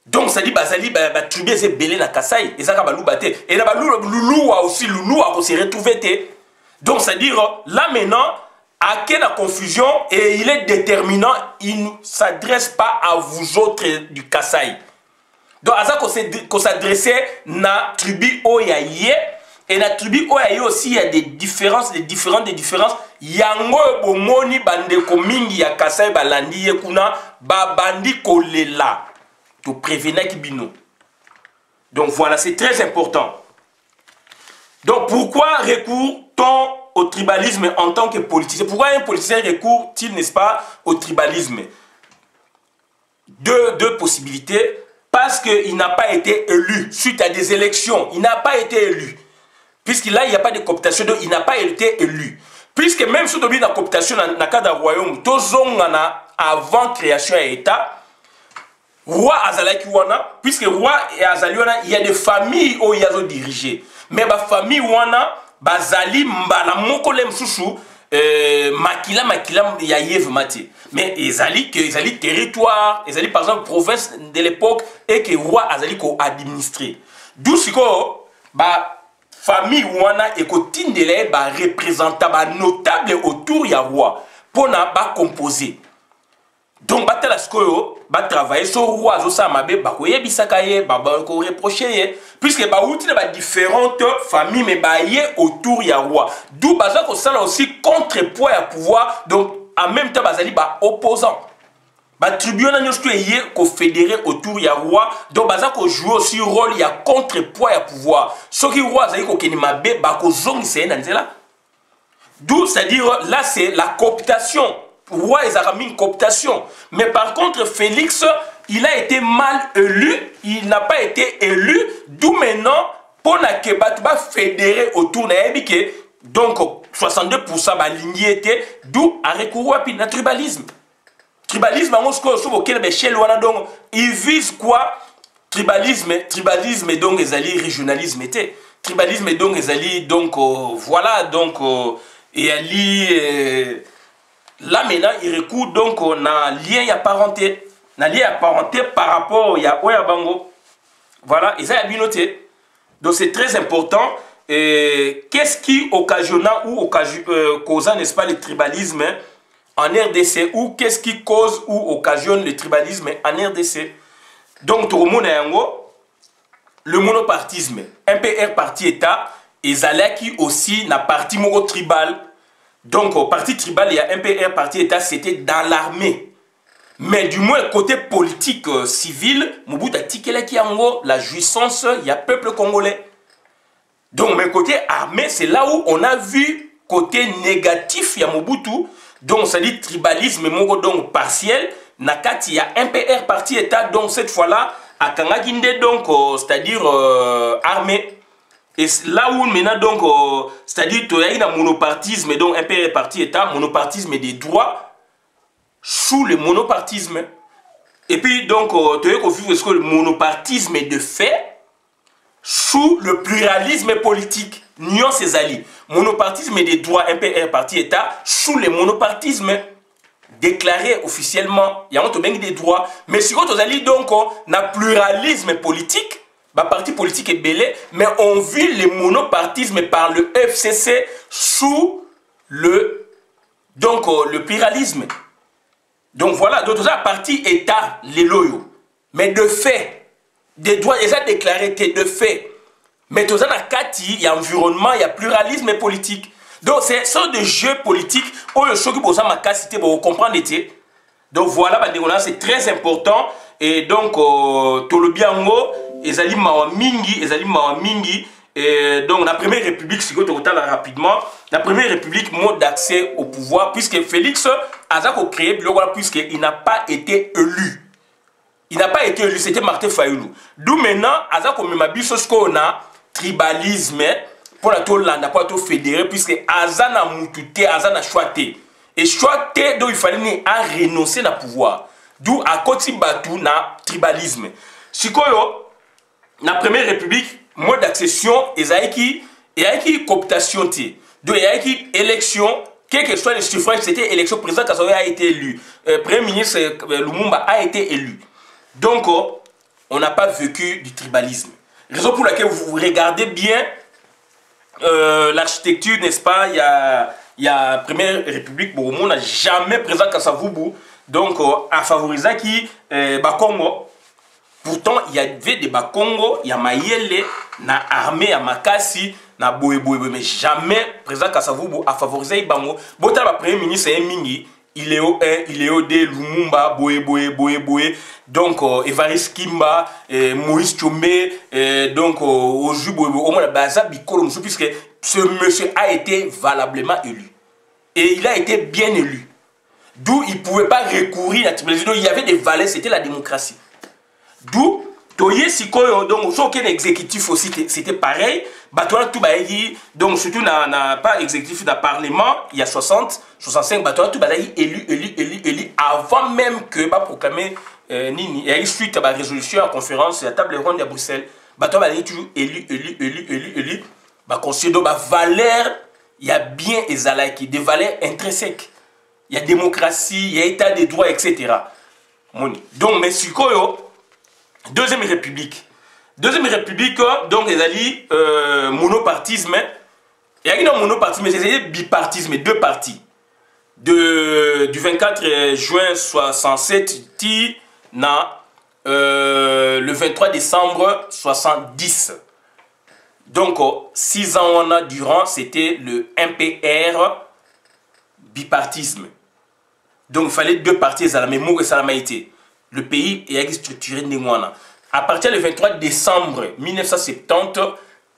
Donc, ça dit, Bazali, tribu est belé na Kasaï, et ça a Loubate. Et là, Loulou a aussi, Loulou a se retrouvé. Donc, ça dit, là maintenant, à quelle confusion et il est déterminant, il ne s'adresse pas à vous autres du Kasaï. Donc, à ça qu'on s'adressait na tribu Oyaye et na tribu Oyaye aussi il y a des différences, des différences. Yango bomoni bande komingi ya Kasaï balandi yekuna babandi kolela. To prévenir kibino. Donc voilà, c'est très important. Donc pourquoi recourt-on au tribalisme en tant que politicien? Pourquoi un politicien recourt-il, n'est-ce pas, au tribalisme? Deux possibilités. Parce qu'il n'a pas été élu suite à des élections. Il n'a pas été élu. Puisqu'il n'y a pas de cooptation, donc il n'a pas été élu. Puisque même si on a une cooptation dans le cadre du royaume, avant création et État, roi Azalaki wana, puisque roi et Azali wana, il y a des familles où il y a dirigé. Mais la famille wana, bazali mbala mokolem susu makila ya yev mati. Mais ezali territoire, ezali par exemple province de l'époque et que roi azali ko administrer. D'où siko ba famille wana et ko tindele ba représentant ba notable autour ya roi pour na ba composer. Donc batela sikoyo ba travailler sur roi zo sa mabe ba ko yebisaka ye ba ko reprocher puisque ba outi na ba différentes familles mais ba ye autour ya roi. D'où baza ko sala aussi contrepoids à pouvoir donc en même temps bazali ba opposant. Tribunal n'a pas fédéré autour du roi, donc baza ko jouer aussi rôle, il y a contrepoids à pouvoir. Ce qui roi ça ko keni mabe ba ko zong c'est nanzela. D'où c'est-à-dire là c'est la cooptation. Roi ils a mis une cooptation. Mais par contre Félix il a été mal élu, il n'a pas été élu, d'où maintenant pour na ke ba fédéré autour na yebike donc 62% ba ligne était d'où a recouru à le tribalisme. Tribalisme, il vise quoi? Tribalisme et donc les alliés régionalisme était. Tribalisme et donc les alliés donc voilà donc et alliés là maintenant il recourt donc on a lien à parenté, par rapport à Oyabango. Voilà, et ça a bien noté. Donc c'est très important. Qu'est-ce qui occasionna ou causa n'est-ce pas le tribalisme en RDC ou qu'est-ce qui cause ou occasionne le tribalisme en RDC? Donc, tout le monde a le monopartisme, MPR parti État, et Zalaki aussi n'a parti mono tribal. Donc, au parti tribal, il y a MPR parti État, c'était dans l'armée. Mais du moins, côté politique civil, Mobutu a tiqué la jouissance, il y a peuple congolais. Donc, mais côté armée, c'est là où on a vu côté négatif, il y a Mobutu. Donc, ça dit tribalisme, donc partiel. Nakati, il y a MPR parti État, donc cette fois-là, à Kangaginde, donc, c'est-à-dire armée. Et là où maintenant, donc, c'est-à-dire, il y a un monopartisme, donc MPR parti État, monopartisme des droits sous le monopartisme. Et puis, donc, tu as vu que le monopartisme est de fait sous le pluralisme politique. Nion ses alliés. Monopartisme des droits MPR parti État sous le monopartisme déclaré officiellement. Il y a bien des droits. Mais si vous avez donc un pluralisme politique, bah parti politique est belé, mais on vit le monopartisme par le FCC sous le donc le pluralisme. Donc voilà, d'autres parti État les loyaux. Mais de fait, des droits déjà déclarés de fait. Mais dans la Kati, il y a environnement, il y a pluralisme politique. Donc c'est ça de jeu politique. Oh, le choc pour ça ma cité pour comprendre l'été. Donc voilà, c'est très important. Et donc Tolobiango, Ezali Mawamingi, et donc la première république, si vous regardez rapidement, la première république, mode d'accès au pouvoir, puisque Félix a créé, puisqu'il n'a pas été élu. Il n'a pas été élu, c'était Martin Fayoulou. D'où maintenant, Azako Memabiso, ce qu'on a, tribalisme, pour la tola n'a pas tout fédéré, puisque Azana Moutouté, Azana choité. Et choité, donc il fallait renoncer à pouvoir. D'où à Koti Batou, na tribalisme. Si koyo, la première république, mode d'accession, et qui cooptation, donc il y a qui élection, quel que soit le suffrage, c'était élection, président Kassoye a été élu, premier ministre Lumumba a été élu. Donc, on n'a pas vécu du tribalisme. Raison pour laquelle vous regardez bien l'architecture, n'est-ce pas? Il y a Première République, bon, on n'a jamais président Kasavubu, donc à favoriser qui Bakongo. Pourtant, il y avait des Bakongo, il y a Mayele, na armée, à Makasi, na Boé, mais jamais président Kasavubu a favorisé Bango. Bon, le premier ministre Mingi. Il est au D, Lumumba, Boé, donc Evariste Kimba, Moïse Tchombe, donc Oju Boé, au moins la Baza Bikolo, puisque ce monsieur a été valablement élu. Et il a été bien élu. D'où il ne pouvait pas recourir à la tribunal. Il y avait des valeurs, c'était la démocratie. D'où, donc, aucun exécutif aussi, c'était pareil. Donc, surtout, pas exécutif dans le Parlement, il y a 60, 65, élu, avant même que proclamer Nini. Et suite à la résolution, à la conférence, à la table ronde à Bruxelles, toujours élu. Considéré valeur, il y a bien des valeurs intrinsèques. Il y a démocratie, il y a état des droits, etc. Donc, mais si Deuxième République, donc les alliés monopartisme. Il y a un monopartisme, c'est bipartisme, deux partis. Du 24 juin 67, le 23 décembre 70. Donc 6 ans durant, c'était le MPR bipartisme. Donc il fallait deux parties à la même et Salamaïté. Le pays est structuré néanmoins. À partir du 23 décembre 1970,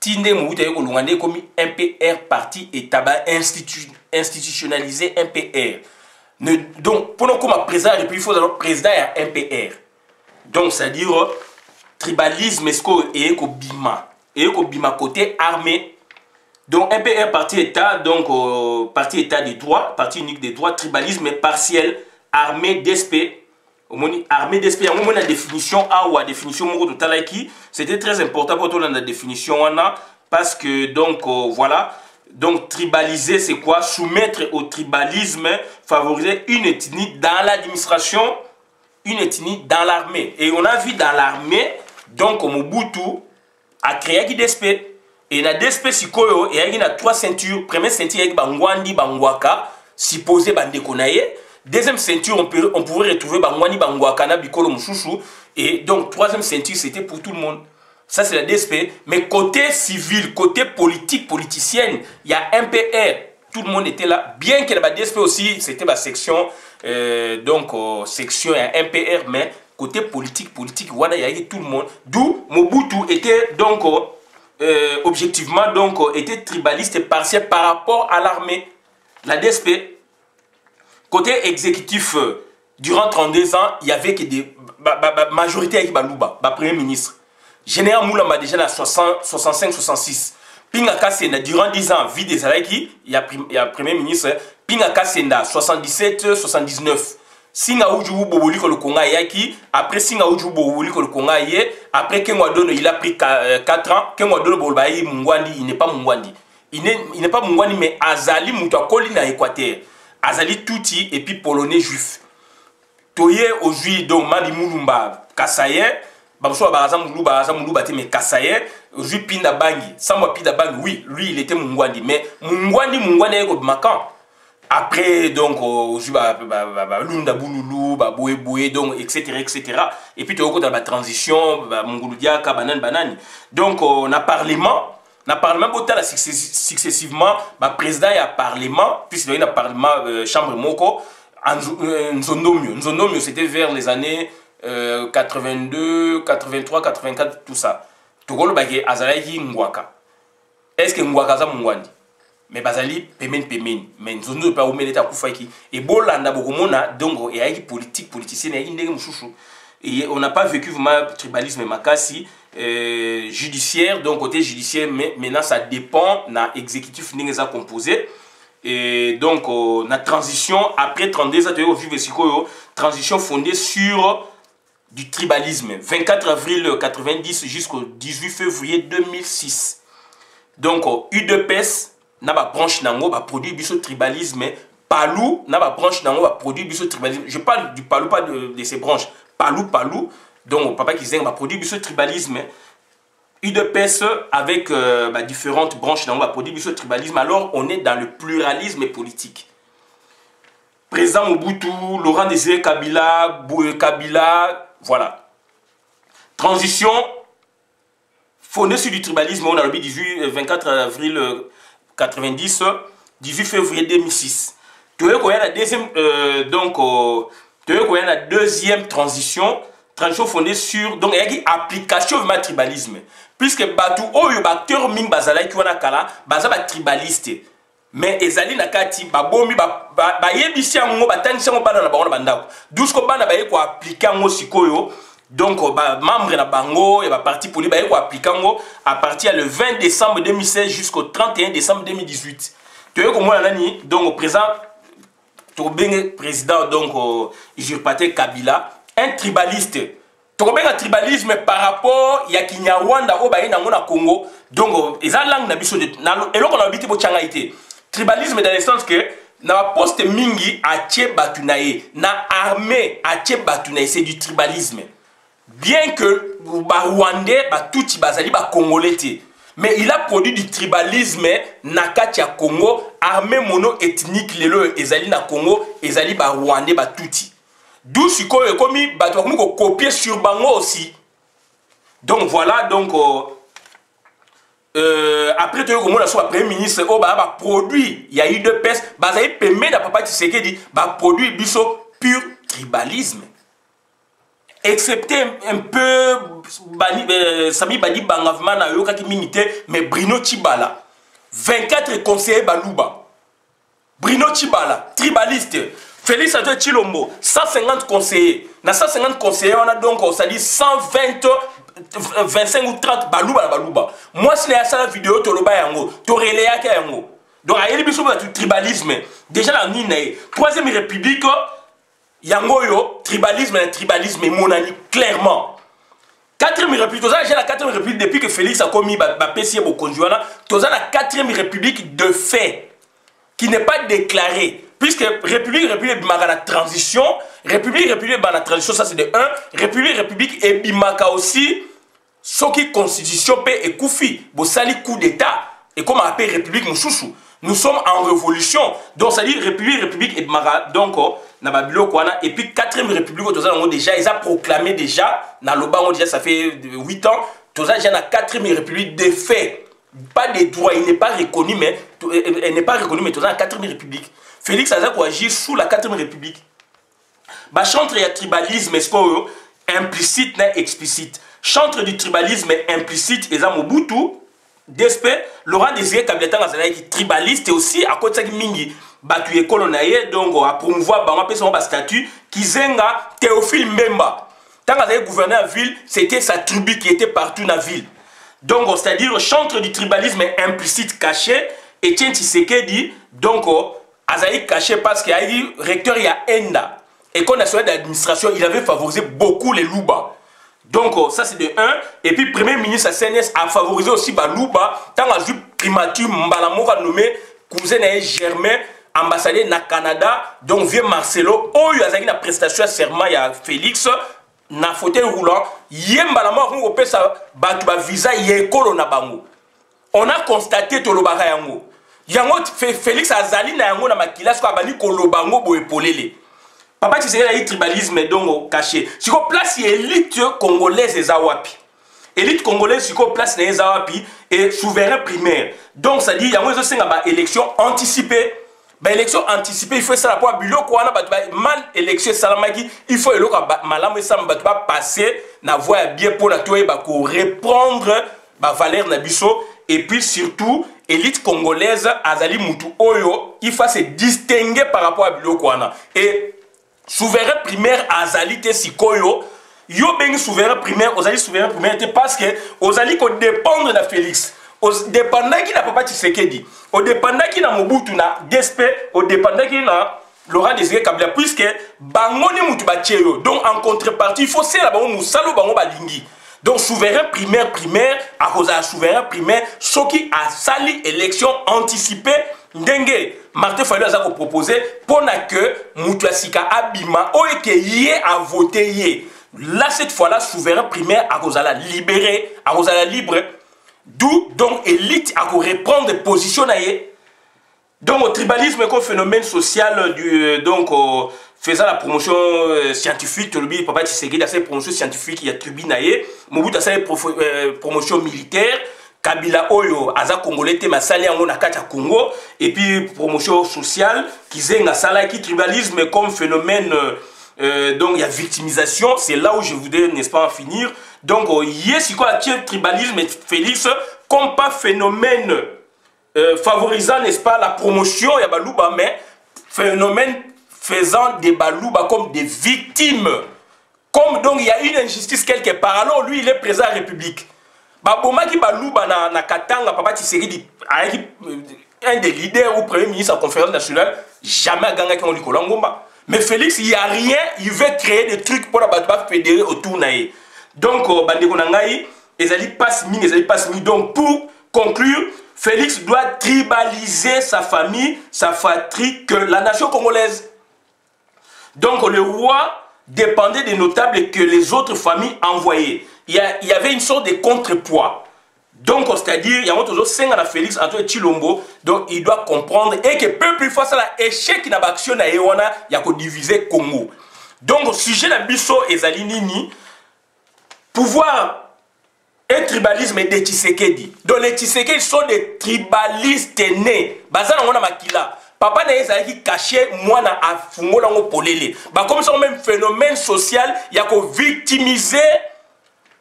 Tinde Moubouta Kolungande comme MPR parti et tabac institutionnalisé MPR. Donc pour nous comme président de la République, il faut alors président et MPR. Donc c'est-à-dire tribalisme et Bima. Et Bima côté armée. Donc MPR parti État, donc parti État des droits, parti unique des droits, tribalisme partiel, armée d'esprit. Armée d'esprit, on a la définition A ou la définition Moko de Talaki. C'était très important pour toi dans la définition parce que donc voilà. Donc tribaliser c'est quoi? Soumettre au tribalisme, favoriser une ethnie dans l'administration, une ethnie dans l'armée. Et on a vu dans l'armée, donc Mobutu a créé qui d'esprit. Et na DSP sikoyo et il y a trois ceintures. Première ceinture avec Bangwandi Bangwaka, supposé Bandekonaye. Deuxième ceinture, on pouvait retrouver Bangwandi Bangwaka na Bikolo Mouchouchou. Et donc troisième ceinture, c'était pour tout le monde. Ça c'est la DSP. Mais côté civil, côté politique, politicienne, il y a MPR. Tout le monde était là. Bien que la DSP aussi, c'était ma section, section MPR, mais côté politique, voilà, il y a tout le monde. D'où Mobutu était donc objectivement donc était tribaliste et partiel par rapport à l'armée. La DSP, côté exécutif, durant 32 ans, il y avait que des majorité avec Balouba, Premier ministre. Général Moulamba déjà dans 65-66. Pinga Kassenda, durant 10 ans, vie des Alaki, il y a Premier ministre. Pinga Kassenda, 77-79. Singa Uju Boboli ko le Konga yaki, après Singa Uju Boboli ko le Konga yé, après Kengwa Dono il a pris 4 ans, Kengwa Dono Bolbaï Mungwandi, il n'est pas Mungwandi. Il n'est pas Mungwandi mais Azali Moutouakoli na Équateur. Azali Touti et puis polonais juif. Toye aujourd'hui donc Mali Moulumba Kassaye, Bamso Barazam Moulumba mais Kassaye, aujourd'hui Pinda Bangi, Samwa Pinda Bangi, oui, lui il était Mungwandi, mais Mungwandi est au Macan. Après, donc, Lunda Bouloulou, Boué Boué, donc, etc. Et puis, tu as la transition, Mongouloudiaka, Banane. Donc, on a parlement, successivement, président et parlement, puisqu'il y a un parlement, chambre Moko, Nzondomio, c'était vers les années 82, 83, 84, tout ça. Togolo Bagé, Azalaïki, Ngwaka. Est-ce que Ngwaka, ça Mungwandi? Mais bazali pemen mais nous ne pas oumer l'état koufaiki et bolanda bokomona donc et avec politicien et ndenge mouchouchou et on n'a pas vécu vraiment tribalisme makasi judiciaire donc côté judiciaire mais maintenant ça dépend na exécutif ndenge ça composé et donc na transition après 32 ans de vivre sikoyo transition fondée sur du tribalisme 24 avril 90 jusqu'au 18 février 2006 donc UDPS n'a pas branche nango ba produit biso tribalisme palou n'a pas branche nango ba produit biso tribalisme je parle du palou pas de ces branches palou donc papa qui zeng ba produit biso tribalisme UDPS avec différentes branches nango ba produit biso tribalisme alors on est dans le pluralisme politique. Président Mobutu, Laurent Désiré Kabila, voilà. Transition fondée sur du tribalisme on a le 24 avril 90, 18 février 2006. Tu vois la deuxième, la deuxième transition fondée sur donc il y a une application du tribalisme. Puisque batu oyo acteur ming bazala qui wana kala bazaba tribaliste. Mais ezali nakati babomi ba yebisi ngo batangisa ngo bana na bango bandako. Dusko bana ba yeko appliquer ngo sikoyo. Donc, membre na bango et parti politique appliquant à partir le 20 décembre 2016 jusqu'au 31 décembre 2018. Tu vois comment donc président donc usurpateur Kabila, un tribaliste. Tu vois un tribalisme par rapport à Kinyarwanda au na Congo. Donc, ils ont langue na biso de et là on a habité pour Tchangaïté. Tribalisme dans le sens que na poste mingi a tché batunaye, na armée a tché batunaye, c'est du tribalisme. Bien que Rwandais, tout bazali congolais, mais il a produit du tribalisme nakati ya Congo, armée mono-ethnique lelo ezali na Congo, ezali Rwandais touti. D'où sikoyo komi bato ko copier sur bango aussi. Donc voilà donc après tu comme la soit premier ministre produit il y a eu deux pèses bazali permet na papa Tshisekedi produit biso pur tribalisme. Excepté un peu Sami Badi Bangavman a yoka ki minité, mais Bruno Tshibala 24 conseillers Balouba. Bruno Tshibala, tribaliste. Félix Antoine Tshilombo, 150 conseillers. Dans 150 conseillers, on a donc, ça dit 120, 25 ou 30 Balouba. Moi, si j'ai la vidéo, tu as yango. Donc, il y a des tribalisme. Déjà, la Ninae, 3e République, yango yo, tribalisme, monani, clairement. 4e République, j'ai la 4e République depuis que Félix a commis PCA au conjoint. Tu as la 4e République de fait, qui n'est pas déclarée. Puisque République, la transition, République, la transition, ça c'est de 1. République, et Bimaka aussi, ce qui constitution paix et Koufi, Bossali coup d'État, et comme on appelle République Mouchouchou. Nous sommes en révolution. Donc, ça dit République et Bimaka, donc, et puis 4e République, déjà, ils ont proclamé déjà, dans le bas, ça fait 8 ans, tout ça, j'ai la 4e République de fait. Pas des droits, il n'est pas reconnu, mais elle n'est pas reconnue, mais tout ça, la 4e République. Félix Azako agit sous la 4e République. Chantre du tribalisme, est-ce que implicite et explicite. Chantre du tribalisme implicite, et ça, Mobutu, d'espèce, Laurent Désiré Kabila qui tribaliste et aussi à côté de Mingi, Batu Ekolo Naye, donc à promouvoir, on appelle son statut, Kizenga, Théophile Mbemba. Tant qu'il avait gouverné la ville, c'était sa tribu qui était partout dans la ville. Donc, c'est-à-dire, chantre du tribalisme implicite caché, Etienne Tshisekedi, donc, Azaï caché parce qu'il y a eu recteur, il y a Enda. École nationale d'administration, il avait favorisé beaucoup les Louba. Donc, ça c'est de 1. Et puis, Premier ministre CNS a favorisé aussi Balouba. Tant que j'ai primature, Mbalamo a nommé cousin Germain, ambassadeur na Canada, donc vieux Marcelo, où il y a une prestation à serment, il y a Félix, na fauteuil roulant, Mbalamo a opé sa visa, Yekolo na bango. On a constaté que l'obara yango. Yango Félix Azali na yango na makila, ce qu'on a dit que l'obango bo épolele. Papa, tu sais, il y a un tribalisme donc caché. Si on place l'élite congolaise et Zawapi. Élite congolaise, si on place les Zawapi et souverain primaire. Donc, ça dit, il y a une élection anticipée. Élection anticipée, il faut ça pour Bilo quoi mal élection salamaki, il faut le malam ça va passer na voie bien pour la toi reprendre ba valeur na biso et puis surtout élite congolaise azali mutu oyo il faut se distinguer par rapport à Bilo quoi et souverain primaire azali te sikoyo yo bengi souverain primaire ozali souverain primaire te parce que ozali ko dépendre de Félix dépendant qui n'a pas Tshisekedi au dépendant qui n'a Mobutu na DSP au dépendant qui n'a Laurent Désiré Kabila puisque bangoni mutu batcheyo donc en contrepartie il faut c'est là bango musalo bango balingi donc souverain primaire à cause de souverain primaire ce qui a sali élection anticipée ndenge Martin Fayulu a proposé pour que Moutouasika Abima oeke yé a voté yé. Là, cette fois-là, souverain primaire à cause de la libéré, à cause de la libre. D'où, donc, élite à reprendre des positions. Donc, au tribalisme comme phénomène social, donc, faisant la promotion scientifique, tu le papa Tshisekedi a cette promotion scientifique, il y a tribinaye, Mobutu a cette promotion militaire. Kabila Oyo, Aza Congolais, Masali Ango Nakata Congo, et puis promotion sociale, Kizenga Sala, qui tribalisme comme phénomène, donc il y a victimisation, c'est là où je voudrais, n'est-ce pas, en finir. Donc, yes, c'est quoi, tribalisme et Félix, comme pas phénomène favorisant, n'est-ce pas, la promotion, il y a Balouba, mais phénomène faisant des Balouba comme des victimes. Comme donc il y a une injustice quelque part, alors lui il est présent à la République. Babomaki Balouba na Katanga, papa Tshisekedi, un des leaders ou premier ministre à la conférence nationale, jamais gagné qui ont dit Kolangomba. Mais Félix, il n'y a rien, il veut créer des trucs pour la Batba fédérée autour de donc, Bandeko Nangaï, ils passent mis. Donc, pour conclure, Félix doit tribaliser sa famille, sa fratrie, que la nation congolaise. Donc, le roi dépendait des notables que les autres familles envoyaient. Il y avait une sorte de contrepoids. Donc, c'est-à-dire, il y a toujours 5 ans à Félix, Antoine Tshilombo, donc il doit comprendre et que peuple face à l'échec qui n'a pas action, il y a qu'à diviser Congo. Donc, au sujet de la biso et Zalinini, pouvoir et tribalisme des Tshisekedi. Donc, les Tshisekedi sont des tribalistes nés. Bazana on a makila. papa na ezali qui caché moi na afungola ngo polele ba comme ça même phénomène social ya ko victimiser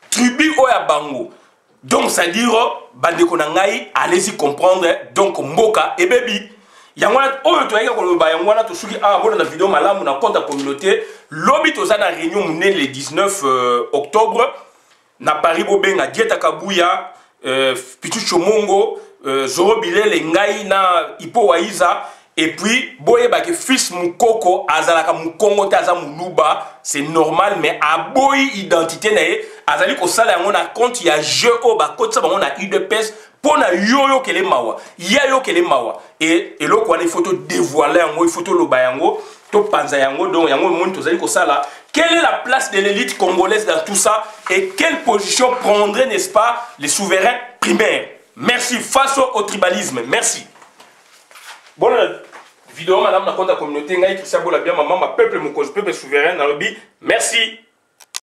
tribu o ya bango. Donc ça dire bandeko na ngai allez-y comprendre donc mboka et baby yangwana oyo to yaka ko ba yangwana to suki a bona na vidéo malamu na compte communauté lobby to za na réunion mune le 19 octobre na Paris Bobenga Dieta Kabuya Pichu Chomongo Zoro Bilele ngai na Ipo Waiza et puis boye ba ke fils Mukoko azalaka Mukongo te aza Muluba c'est normal mais a boy identité na ye azali ko sala yango na compte ya jeu o ba kotsa bango na UDPS pona yoyo kele mawa ya yo kele mawa et eloko wana il faut te dévoiler yango il faut te loba yango to panza yango donc yango monde tozali ko sala. Quelle est la place de l'élite congolaise dans tout ça et quelle position prendrait n'est-ce pas les souverains primaires? Merci face au tribalisme. Merci. Bonne vidéo madame na compte communauté ngai Christian Bola bien maman ma peuple mon cause peuple souverain dans le bi. Merci.